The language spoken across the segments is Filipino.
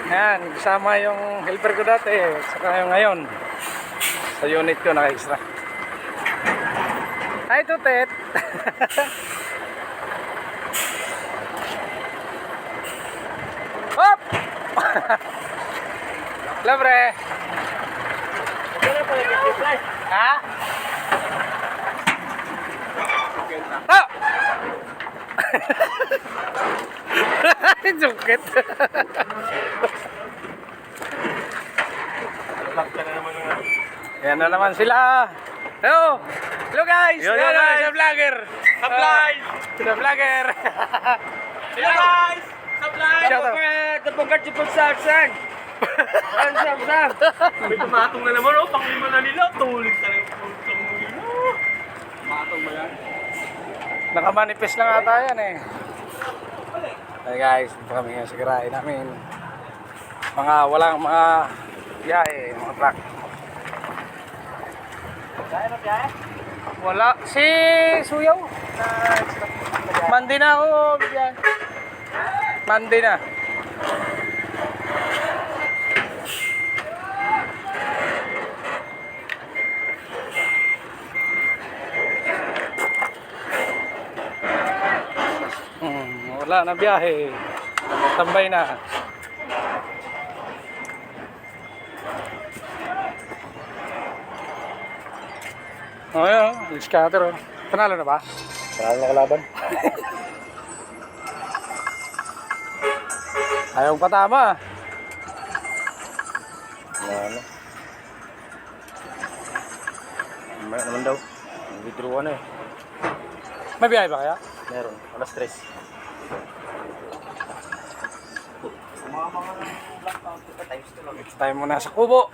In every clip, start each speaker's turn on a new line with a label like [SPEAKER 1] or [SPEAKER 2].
[SPEAKER 1] Ayan, kasama yung helper ko dati. Saka yung ngayon. Sa unit ko naka-extra. Hi, Tutet! Hop! Labre! Ha? Oh! Jukit. Yan na naman sila. Hello! Hello guys!
[SPEAKER 2] Yo, guys!
[SPEAKER 1] Sa vlogger!
[SPEAKER 2] Supply!
[SPEAKER 1] Sa vlogger!
[SPEAKER 2] Hello guys! Supply!
[SPEAKER 1] Shout out.
[SPEAKER 2] Dapagat si Pagsaksan! May tumatong na naman, oh. Panglima na nila. Tulit na lang. Tumatong ba yan?
[SPEAKER 1] Nakamanifest lang ata yan eh. Hey guys, ito kami nga sa garahe namin. Walang mga biyahe, mga truck.
[SPEAKER 2] Kaya na biyahe?
[SPEAKER 1] Wala. Si Suyaw. Mandi na ako biyahe. Mandi na. Wala na biyahe. Tambay na. Oh, yun. Scatter. Panalo na ba?
[SPEAKER 2] Panalo na kalaban.
[SPEAKER 1] Ayaw patama.
[SPEAKER 2] Ano? Mamaya naman daw. Withdraw na eh.
[SPEAKER 1] May biyahe ba kaya?
[SPEAKER 2] Meron. Alas 3.
[SPEAKER 1] Next time muna sa kubo.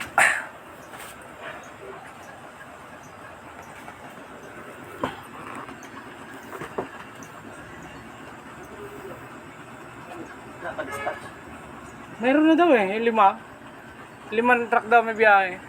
[SPEAKER 1] Meron na daw eh, 5. 5 truck daw may biyahe.